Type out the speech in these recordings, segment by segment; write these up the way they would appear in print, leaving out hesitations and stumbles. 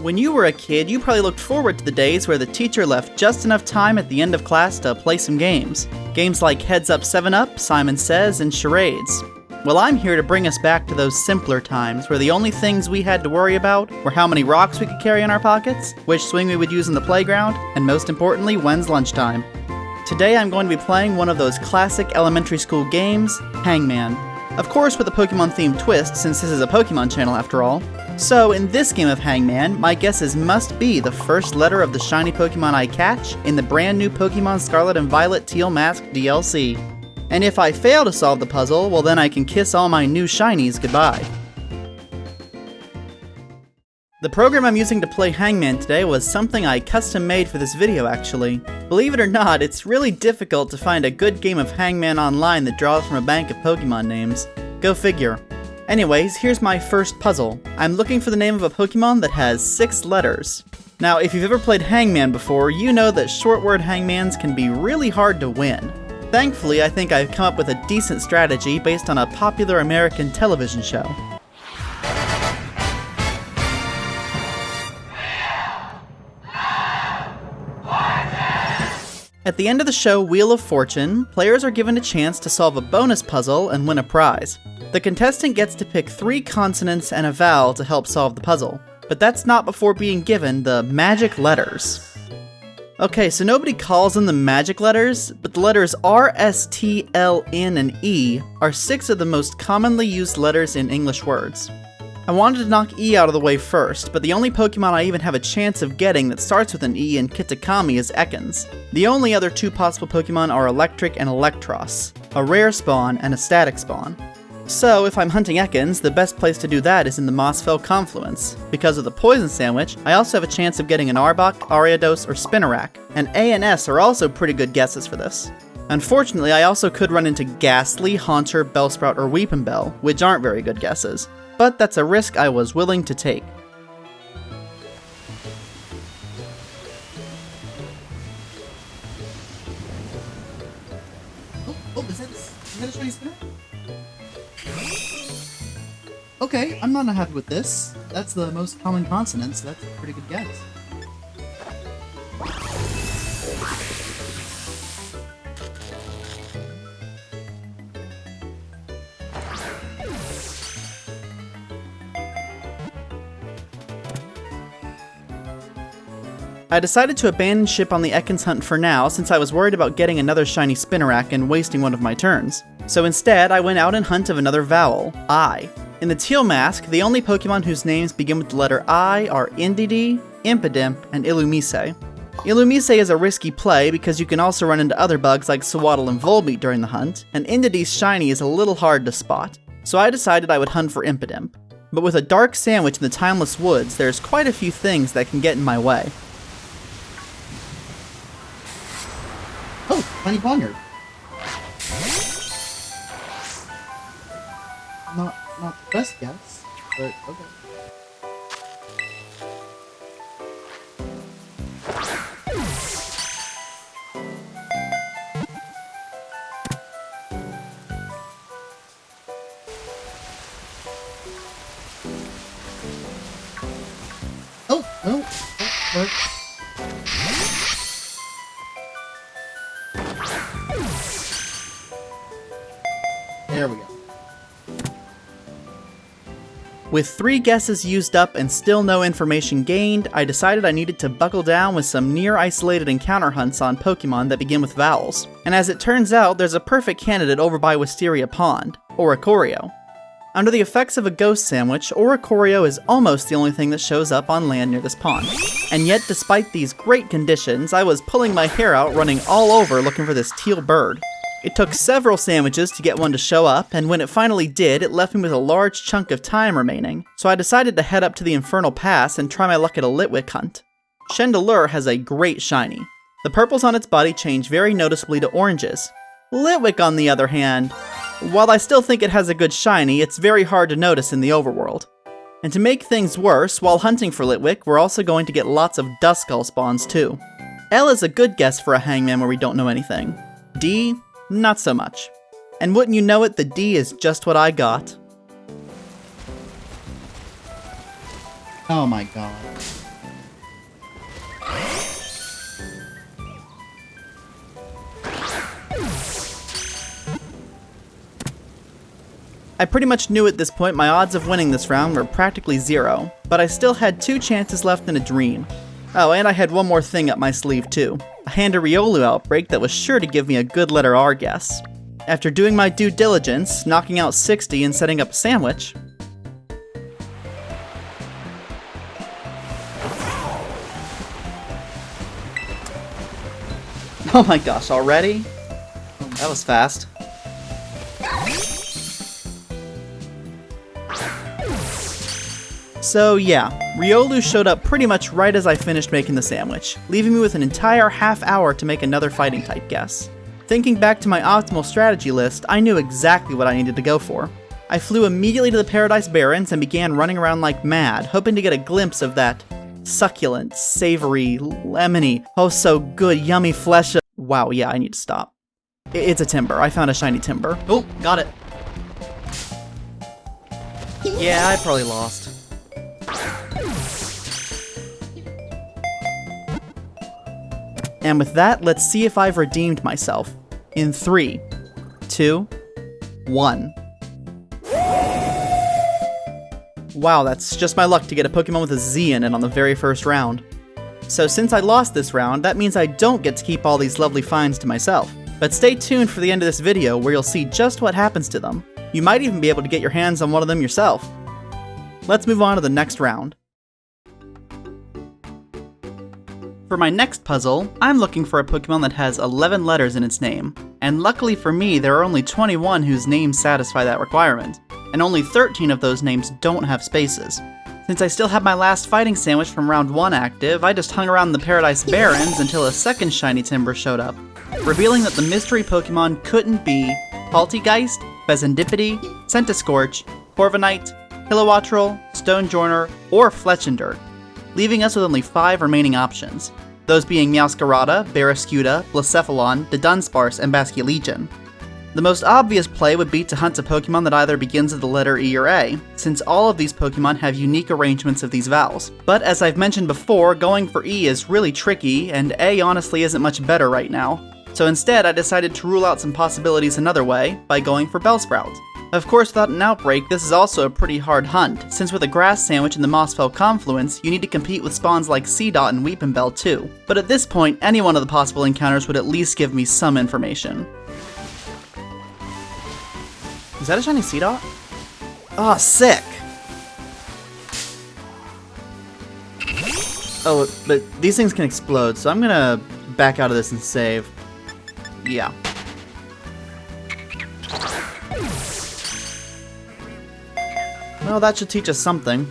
When you were a kid, you probably looked forward to the days where the teacher left just enough time at the end of class to play some games. Games like Heads Up 7-Up, Simon Says, and Charades. Well, I'm here to bring us back to those simpler times where the only things we had to worry about were how many rocks we could carry in our pockets, which swing we would use in the playground, and most importantly, when's lunchtime. Today I'm going to be playing one of those classic elementary school games, Hangman. Of course with a Pokemon-themed twist, since this is a Pokemon channel after all. So, in this game of Hangman, my guesses must be the first letter of the shiny Pokemon I catch in the brand new Pokemon Scarlet and Violet Teal Mask DLC. And if I fail to solve the puzzle, well then I can kiss all my new shinies goodbye. The program I'm using to play Hangman today was something I custom made for this video actually. Believe it or not, it's really difficult to find a good game of Hangman online that draws from a bank of Pokemon names. Go figure. Anyways, here's my first puzzle. I'm looking for the name of a Pokemon that has 6 letters. Now, if you've ever played Hangman before, you know that short word Hangmans can be really hard to win. Thankfully, I think I've come up with a decent strategy based on a popular American television show. At the end of the show Wheel of Fortune, players are given a chance to solve a bonus puzzle and win a prize. The contestant gets to pick 3 consonants and a vowel to help solve the puzzle, but that's not before being given the magic letters. Okay, so nobody calls them the magic letters, but the letters R, S, T, L, N, and E are 6 of the most commonly used letters in English words. I wanted to knock E out of the way first, but the only Pokemon I even have a chance of getting that starts with an E in Kitakami is Ekans. The only other 2 possible Pokemon are Electric and Electros, a rare spawn and a static spawn. So, if I'm hunting Ekans, the best place to do that is in the Mossfell Confluence. Because of the Poison Sandwich, I also have a chance of getting an Arbok, Ariados, or Spinarak, and A and S are also pretty good guesses for this. Unfortunately, I also could run into Ghastly, Haunter, Bellsprout, or Weepinbell, which aren't very good guesses. But that's a risk I was willing to take. Is that a shiny spinner? Okay, I'm not happy with this. That's the most common consonant, so that's a pretty good guess. I decided to abandon ship on the Ekans hunt for now since I was worried about getting another shiny Spinarak and wasting one of my turns. So instead, I went out in hunt of another vowel, I. In the Teal Mask, the only Pokemon whose names begin with the letter I are Indeedee, Impidimp, and Illumise. Illumise is a risky play because you can also run into other bugs like Sewaddle and Volbeat during the hunt, and Indeedee's shiny is a little hard to spot. So I decided I would hunt for Impidimp. But with a dark sandwich in the Timeless Woods, there's quite a few things that can get in my way. Oh, tiny Ponyard. Not the best guess, but okay. Oh, no, that works. There we go. With 3 guesses used up and still no information gained, I decided I needed to buckle down with some near-isolated encounter hunts on Pokemon that begin with vowels. And as it turns out, there's a perfect candidate over by Wisteria Pond, Oricorio. Under the effects of a ghost sandwich, Oricorio is almost the only thing that shows up on land near this pond. And yet, despite these great conditions, I was pulling my hair out running all over looking for this teal bird. It took several sandwiches to get one to show up, and when it finally did, it left me with a large chunk of time remaining, so I decided to head up to the Infernal Pass and try my luck at a Litwick hunt. Chandelure has a great shiny. The purples on its body change very noticeably to oranges. Litwick, on the other hand, while I still think it has a good shiny, it's very hard to notice in the overworld. And to make things worse, while hunting for Litwick, we're also going to get lots of Duskull spawns too. L is a good guess for a Hangman where we don't know anything. D? Not so much. And wouldn't you know it, the D is just what I got. Oh my god. I pretty much knew at this point my odds of winning this round were practically zero, but I still had 2 chances left in a dream. Oh, and I had one more thing up my sleeve too. A Riolu outbreak that was sure to give me a good letter R guess. After doing my due diligence, knocking out 60 and setting up a sandwich, oh my gosh, already? That was fast. So yeah, Riolu showed up pretty much right as I finished making the sandwich, leaving me with an entire half hour to make another fighting type guess. Thinking back to my optimal strategy list, I knew exactly what I needed to go for. I flew immediately to the Paradise Barrens and began running around like mad, hoping to get a glimpse of that succulent, savory, lemony, oh so good, yummy flesh of— wow, yeah, I need to stop. It's a timber. I found a shiny timber. Oh, got it. Yeah, I probably lost. And with that, let's see if I've redeemed myself. In 3, 2, 1. Wow, that's just my luck to get a Pokemon with a Z in it on the very first round. So since I lost this round, that means I don't get to keep all these lovely finds to myself. But stay tuned for the end of this video where you'll see just what happens to them. You might even be able to get your hands on one of them yourself. Let's move on to the next round. For my next puzzle, I'm looking for a Pokemon that has 11 letters in its name. And luckily for me, there are only 21 whose names satisfy that requirement. And only 13 of those names don't have spaces. Since I still had my last fighting sandwich from round 1 active, I just hung around the Paradise Barrens until a second shiny timber showed up, revealing that the mystery Pokemon couldn't be Poltegeist, Bezendipity, Centiskorch, Corviknight, Kilowattrel, Stonejourner, or Fletchinder, leaving us with only 5 remaining options, those being Meowscarada, Barraskewda, Blacephalon, Dunsparce, and Basculegion. The most obvious play would be to hunt a Pokemon that either begins with the letter E or A, since all of these Pokemon have unique arrangements of these vowels. But as I've mentioned before, going for E is really tricky, and A honestly isn't much better right now. So instead, I decided to rule out some possibilities another way, by going for Bellsprout. Of course, without an outbreak, this is also a pretty hard hunt, since with a grass sandwich in the Mossfell Confluence, you need to compete with spawns like Seedot and Weepinbell too. But at this point, any one of the possible encounters would at least give me some information. Is that a shiny Seedot? Oh, sick! Oh, but these things can explode, so I'm gonna back out of this and save. Yeah. Well, that should teach us something.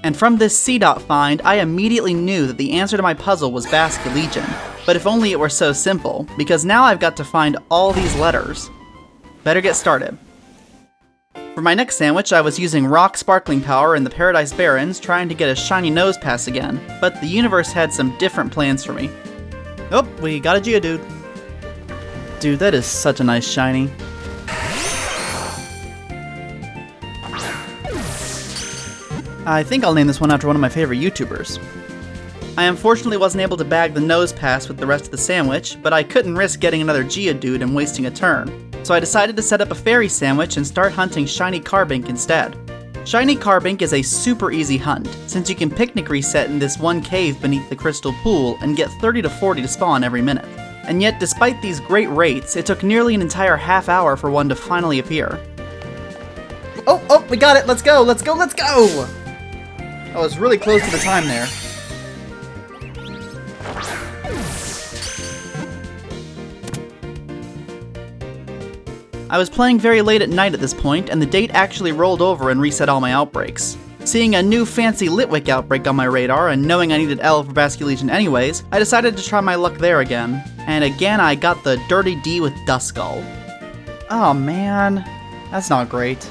And from this Seedot find, I immediately knew that the answer to my puzzle was Basculegion. But if only it were so simple, because now I've got to find all these letters. Better get started. For my next sandwich, I was using Rock Sparkling Power in the Paradise Barrens, trying to get a shiny nose pass again, but the universe had some different plans for me. Oh, we got a Geodude. Dude, that is such a nice shiny. I think I'll name this one after one of my favorite YouTubers. I unfortunately wasn't able to bag the nose pass with the rest of the sandwich, but I couldn't risk getting another Geodude and wasting a turn. So I decided to set up a fairy sandwich and start hunting Shiny Carbink instead. Shiny Carbink is a super easy hunt, since you can picnic reset in this one cave beneath the crystal pool and get 30 to 40 to spawn every minute. And yet, despite these great rates, it took nearly an entire half hour for one to finally appear. Oh, we got it! Let's go! Let's go! Let's go! I was really close to the time there. I was playing very late at night at this point, and the date actually rolled over and reset all my outbreaks. Seeing a new fancy Litwick outbreak on my radar, and knowing I needed L for Basculegion anyways, I decided to try my luck there again. And again I got the Dirty D with Duskull. Oh man, that's not great.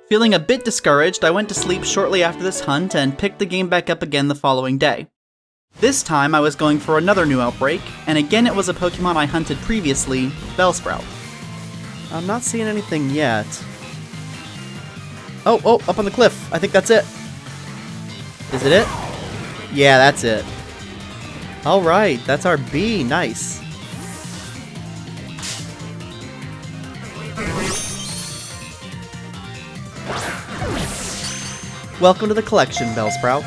Feeling a bit discouraged, I went to sleep shortly after this hunt and picked the game back up again the following day. This time I was going for another new outbreak, and again it was a Pokemon I hunted previously, Bellsprout. I'm not seeing anything yet. Oh, up on the cliff. I think that's it. Is it it? Yeah, that's it. Alright, that's our B. Nice. Welcome to the collection, Bellsprout.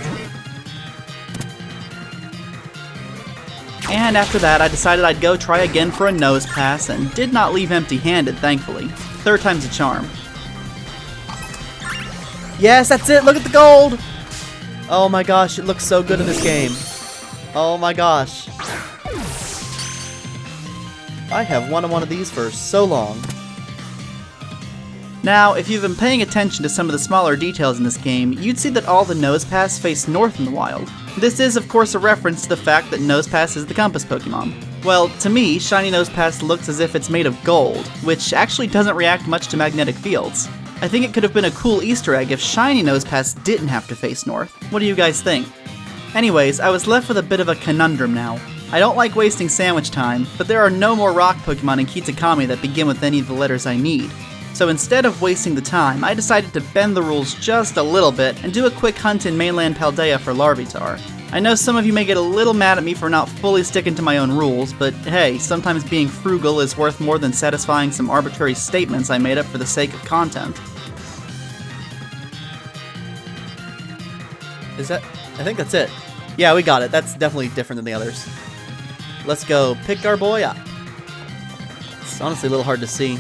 And after that, I decided I'd go try again for a nose pass, and did not leave empty-handed, thankfully. Third time's a charm. Yes, that's it! Look at the gold! Oh my gosh, it looks so good in this game. Oh my gosh. I have wanted one of these for so long. Now, if you've been paying attention to some of the smaller details in this game, you'd see that all the Nosepass face north in the wild. This is, of course, a reference to the fact that Nosepass is the compass Pokemon. Well, to me, Shiny Nosepass looks as if it's made of gold, which actually doesn't react much to magnetic fields. I think it could have been a cool Easter egg if Shiny Nosepass didn't have to face north. What do you guys think? Anyways, I was left with a bit of a conundrum now. I don't like wasting sandwich time, but there are no more rock Pokemon in Kitakami that begin with any of the letters I need. So instead of wasting the time, I decided to bend the rules just a little bit and do a quick hunt in mainland Paldea for Larvitar. I know some of you may get a little mad at me for not fully sticking to my own rules, but hey, sometimes being frugal is worth more than satisfying some arbitrary statements I made up for the sake of content. Is that? I think that's it. Yeah, we got it. That's definitely different than the others. Let's go pick our boy up. It's honestly a little hard to see.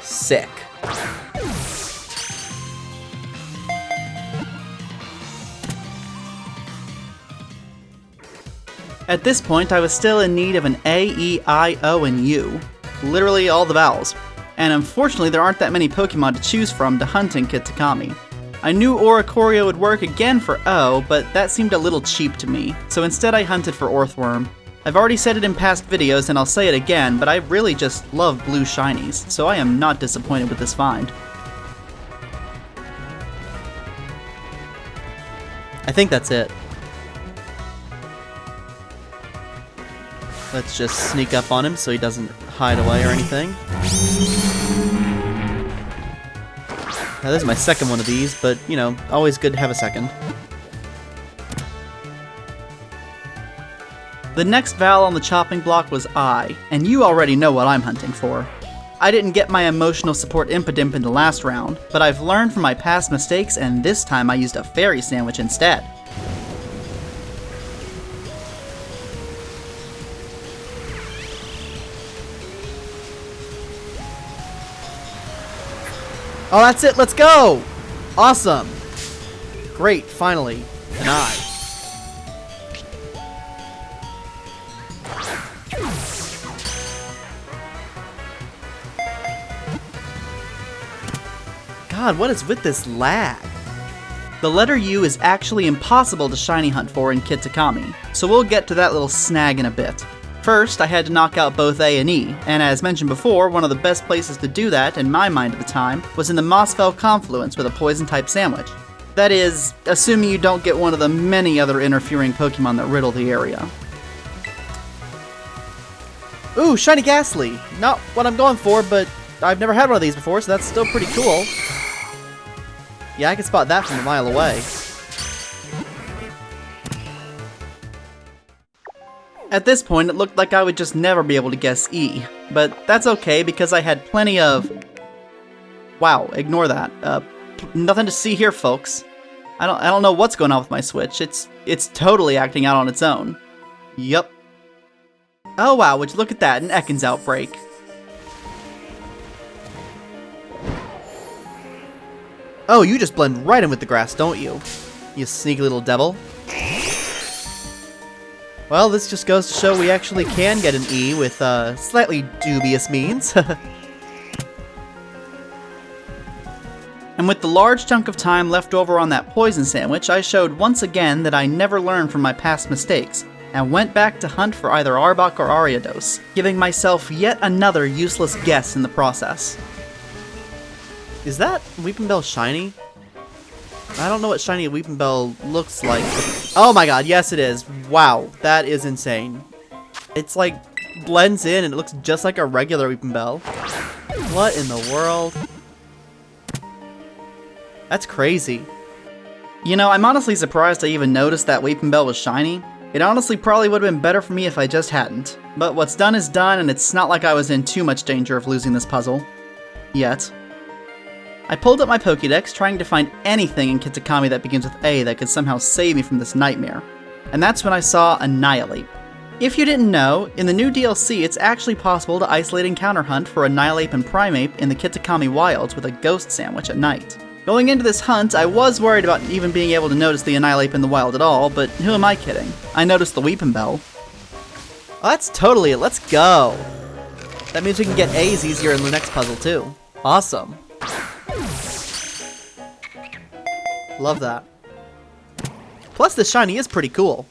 Sick. At this point, I was still in need of an A, E, I, O, and U. Literally all the vowels. And unfortunately, there aren't that many Pokemon to choose from to hunt in Kitakami. I knew Oricorio would work again for O, but that seemed a little cheap to me, so instead I hunted for Orthworm. I've already said it in past videos, and I'll say it again, but I really just love blue shinies, so I am not disappointed with this find. I think that's it. Let's just sneak up on him so he doesn't hide away or anything. Now, this is my second one of these, but, you know, always good to have a second. The next vowel on the chopping block was I, and you already know what I'm hunting for. I didn't get my emotional support Impidimp in the last round, but I've learned from my past mistakes, and this time I used a fairy sandwich instead. Oh, that's it, let's go! Awesome! Great, finally, an I. God, what is with this lag? The letter U is actually impossible to shiny hunt for in Kitakami, so we'll get to that little snag in a bit. First, I had to knock out both A and E, and as mentioned before, one of the best places to do that, in my mind at the time, was in the Mossfell Confluence with a Poison-type sandwich. That is, assuming you don't get one of the many other interfering Pokemon that riddle the area. Ooh, Shiny Ghastly! Not what I'm going for, but I've never had one of these before, so that's still pretty cool. Yeah, I can spot that from a mile away. At this point, it looked like I would just never be able to guess E, but that's okay because I had plenty of... Wow, ignore that. Nothing to see here, folks. I don't know what's going on with my Switch. It's totally acting out on its own. Yup. Oh wow, would you look at that, an Ekans outbreak. Oh, you just blend right in with the grass, don't you? You sneaky little devil. Well, this just goes to show we actually can get an E with slightly dubious means. And with the large chunk of time left over on that poison sandwich, I showed once again that I never learn from my past mistakes. and went back to hunt for either Arbok or Ariados, giving myself yet another useless guess in the process. Is that Weepinbell shiny? I don't know what shiny Weepinbell looks like. Oh my god, yes it is. Wow, that is insane. It's like blends in and it looks just like a regular Weepinbell. What in the world? That's crazy. You know, I'm honestly surprised I even noticed that Weepinbell was shiny. It honestly probably would have been better for me if I just hadn't. But what's done is done, and it's not like I was in too much danger of losing this puzzle. Yet. I pulled up my Pokédex, trying to find anything in Kitakami that begins with A that could somehow save me from this nightmare. And that's when I saw Annihilate. If you didn't know, in the new DLC it's actually possible to isolate encounter hunt for Annihilate and Primeape in the Kitakami Wilds with a ghost sandwich at night. Going into this hunt, I was worried about even being able to notice the Annihilate in the wild at all, but who am I kidding? I noticed the Weepinbell. Oh, that's totally it, let's go! That means we can get A's easier in the next puzzle too. Awesome. Love that. Plus the shiny is pretty cool.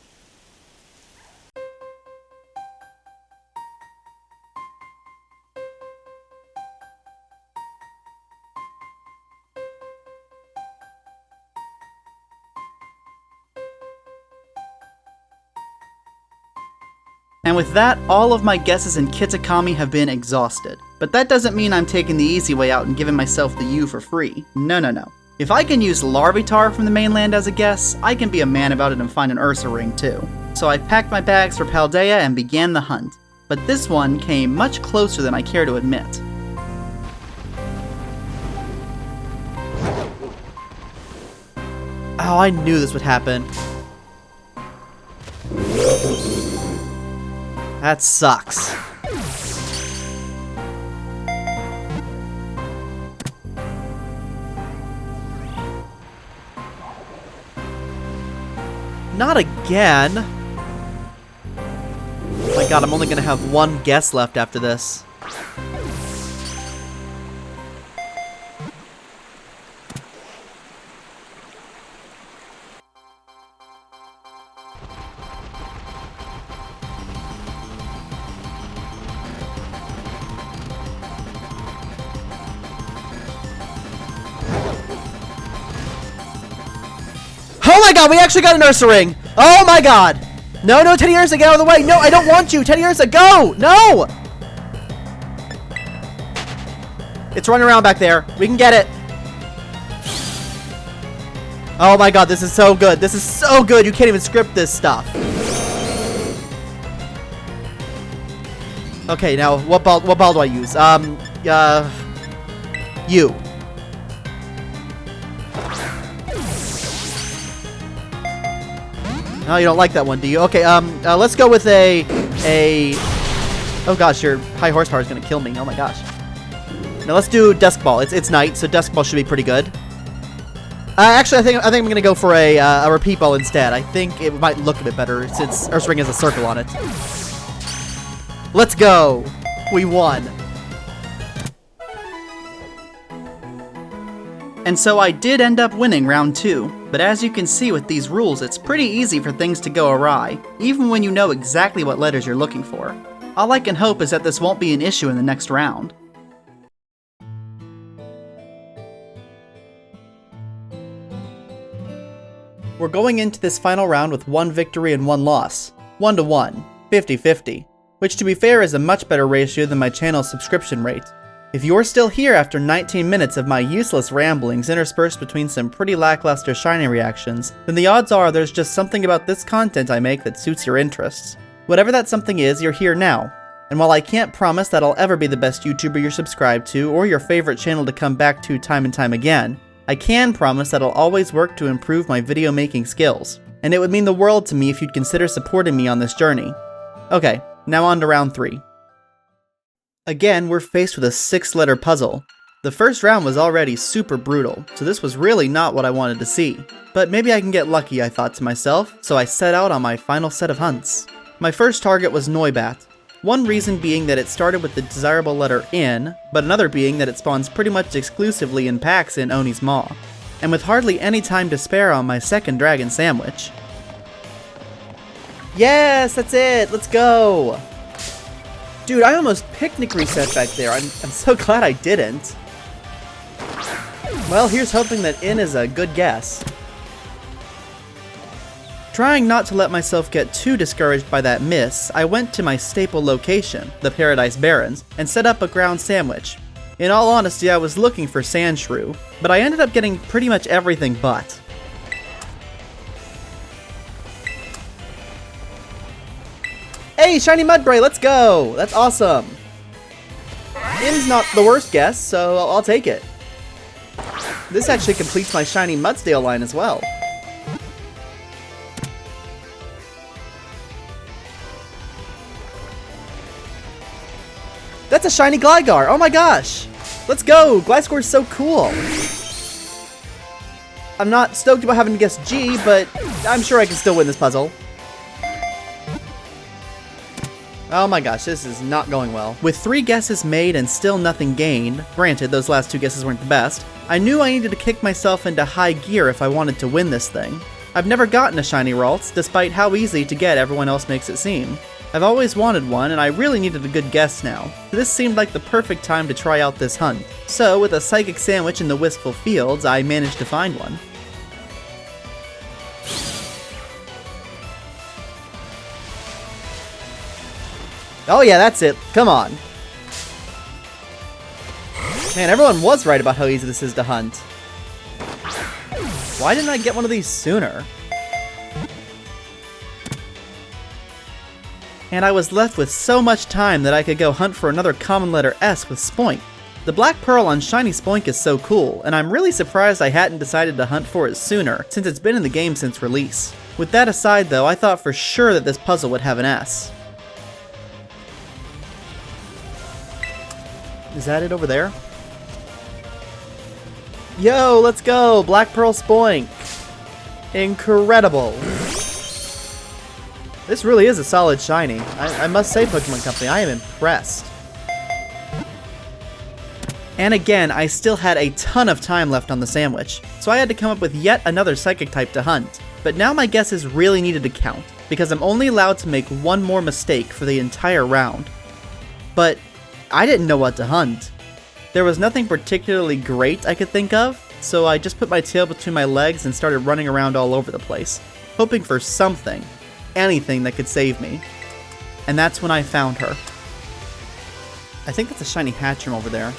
And with that, all of my guesses in Kitakami have been exhausted. But that doesn't mean I'm taking the easy way out and giving myself the U for free. No, no, no. If I can use Larvitar from the mainland as a guess, I can be a man about it and find an Ursa ring too. So I packed my bags for Paldea and began the hunt. But this one came much closer than I care to admit. Oh, I knew this would happen. That sucks. Not again! Oh my god, I'm only gonna have one guess left after this. Oh my god, we actually got an Ursa ring! Oh my god! No, no, Teddy Ursa, get out of the way! No, I don't want you! Teddy Ursa, go! No! It's running around back there. We can get it. Oh my god, this is so good. This is so good. You can't even script this stuff. Okay, now, what ball do I use? You. Oh, you don't like that one, do you? Okay, let's go with a... Oh gosh, your high horsepower is gonna kill me. Oh my gosh. Now let's do Dusk Ball. It's night, so Dusk Ball should be pretty good. Actually, I think I'm gonna go for a Repeat Ball instead. I think it might look a bit better since Ursa Ring has a circle on it. Let's go! We won. And so I did end up winning round 2, but as you can see with these rules, it's pretty easy for things to go awry, even when you know exactly what letters you're looking for. All I can hope is that this won't be an issue in the next round. We're going into this final round with 1 victory and 1 loss. 1-1, 50-50, which to be fair is a much better ratio than my channel's subscription rate. If you're still here after 19 minutes of my useless ramblings interspersed between some pretty lackluster shiny reactions, then the odds are there's just something about this content I make that suits your interests. Whatever that something is, you're here now. And while I can't promise that I'll ever be the best YouTuber you're subscribed to or your favorite channel to come back to time and time again, I can promise that I'll always work to improve my video making skills. And it would mean the world to me if you'd consider supporting me on this journey. Okay, now on to round 3. Again, we're faced with a 6-letter puzzle. The first round was already super brutal, so this was really not what I wanted to see. But maybe I can get lucky, I thought to myself, so I set out on my final set of hunts. My first target was Noibat. One reason being that it started with the desirable letter N, but another being that it spawns pretty much exclusively in packs in Oni's Maw. And with hardly any time to spare on my second dragon sandwich. Yes, that's it. Let's go. Dude, I almost picnic reset back there. I'm so glad I didn't. Well, here's hoping that in is a good guess. Trying not to let myself get too discouraged by that miss, I went to my staple location, the Paradise Barrens, and set up a ground sandwich. In all honesty, I was looking for Sandshrew, but I ended up getting pretty much everything but. Hey, shiny Mudbray, let's go! That's awesome! In's not the worst guess, so I'll take it. This actually completes my shiny Mudsdale line as well. That's a shiny Gligar! Oh my gosh! Let's go! Gliscor's so cool! I'm not stoked about having to guess G, but I'm sure I can still win this puzzle. Oh my gosh, this is not going well. With 3 guesses made and still nothing gained, granted those last 2 guesses weren't the best, I knew I needed to kick myself into high gear if I wanted to win this thing. I've never gotten a shiny Ralts, despite how easy to get everyone else makes it seem. I've always wanted one, and I really needed a good guess now. This seemed like the perfect time to try out this hunt. So, with a Psychic Sandwich in the Wistful Fields, I managed to find one. Oh yeah, that's it. Come on. Man, everyone was right about how easy this is to hunt. Why didn't I get one of these sooner? And I was left with so much time that I could go hunt for another common letter S with Spoink. The Black Pearl on Shiny Spoink is so cool, and I'm really surprised I hadn't decided to hunt for it sooner, since it's been in the game since release. With that aside though, I thought for sure that this puzzle would have an S. Is that it over there? Yo, let's go! Black Pearl Spoink! Incredible! This really is a solid shiny. I must say, Pokemon Company, I am impressed. And again, I still had a ton of time left on the sandwich, so I had to come up with yet another Psychic type to hunt. But now my guesses really needed to count, because I'm only allowed to make one more mistake for the entire round. But I didn't know what to hunt. There was nothing particularly great I could think of, so I just put my tail between my legs and started running around all over the place, hoping for something, anything that could save me. And that's when I found her. I think that's a shiny Hatcham over there.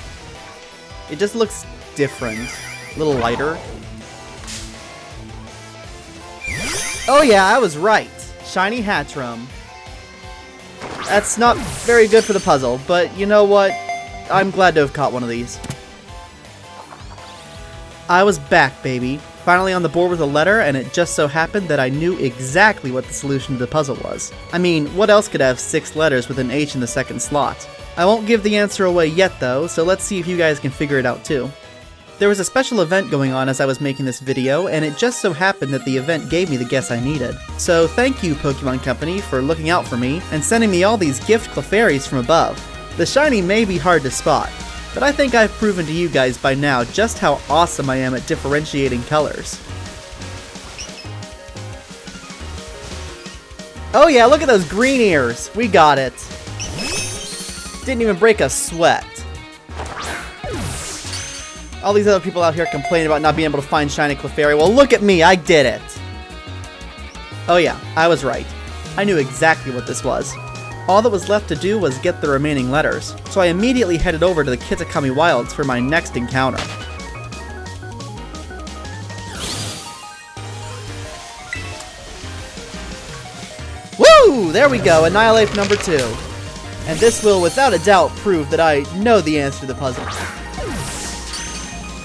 It just looks different, a little lighter. Oh yeah, I was right. Shiny Hatcham. That's not very good for the puzzle, but you know what? I'm glad to have caught one of these. I was back, baby. Finally on the board with a letter, and it just so happened that I knew exactly what the solution to the puzzle was. I mean, what else could have 6 letters with an H in the second slot? I won't give the answer away yet though, so let's see if you guys can figure it out too. There was a special event going on as I was making this video, and it just so happened that the event gave me the guess I needed. So thank you, Pokemon Company, for looking out for me and sending me all these gift Clefairies from above. The shiny may be hard to spot, but I think I've proven to you guys by now just how awesome I am at differentiating colors. Oh yeah, look at those green ears! We got it! Didn't even break a sweat. All these other people out here complaining about not being able to find shiny Clefairy. Well, look at me, I did it! Oh yeah, I was right. I knew exactly what this was. All that was left to do was get the remaining letters, so I immediately headed over to the Kitakami Wilds for my next encounter. Woo! There we go, Annihilate number 2. And this will, without a doubt, prove that I know the answer to the puzzle.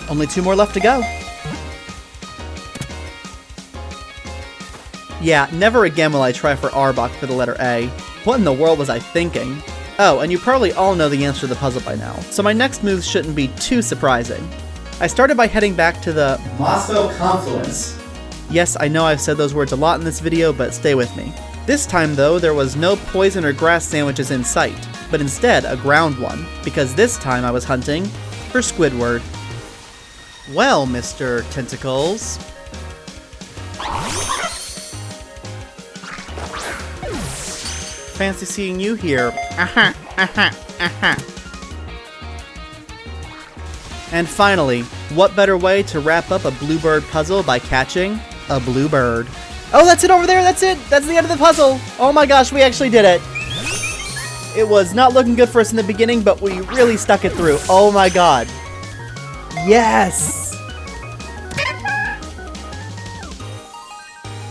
Only 2 more left to go. Yeah, never again will I try for Arbok for the letter A. What in the world was I thinking? Oh, and you probably all know the answer to the puzzle by now, so my next moves shouldn't be too surprising. I started by heading back to the Mossville Confluence. Yes, I know I've said those words a lot in this video, but stay with me. This time though, there was no poison or grass sandwiches in sight, but instead a ground one, because this time I was hunting for Squidward. Well, Mr. Tentacles. Fancy seeing you here. And finally, what better way to wrap up a bluebird puzzle by catching a bluebird? Oh, that's it over there, that's it! That's the end of the puzzle! Oh my gosh, we actually did it! It was not looking good for us in the beginning, but we really stuck it through. Oh my god. Yes!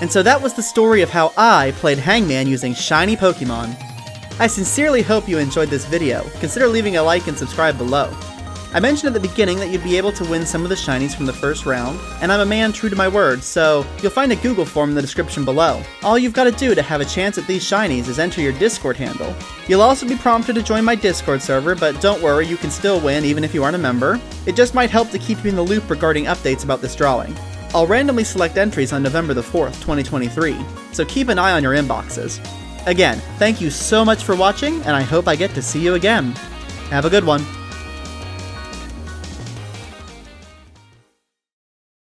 And so that was the story of how I played Hangman using shiny Pokemon. I sincerely hope you enjoyed this video. Consider leaving a like and subscribe below. I mentioned at the beginning that you'd be able to win some of the shinies from the first round, and I'm a man true to my word, so you'll find a Google form in the description below. All you've got to do to have a chance at these shinies is enter your Discord handle. You'll also be prompted to join my Discord server, but don't worry, you can still win even if you aren't a member. It just might help to keep you in the loop regarding updates about this drawing. I'll randomly select entries on November the 4th, 2023, so keep an eye on your inboxes. Again, thank you so much for watching, and I hope I get to see you again. Have a good one.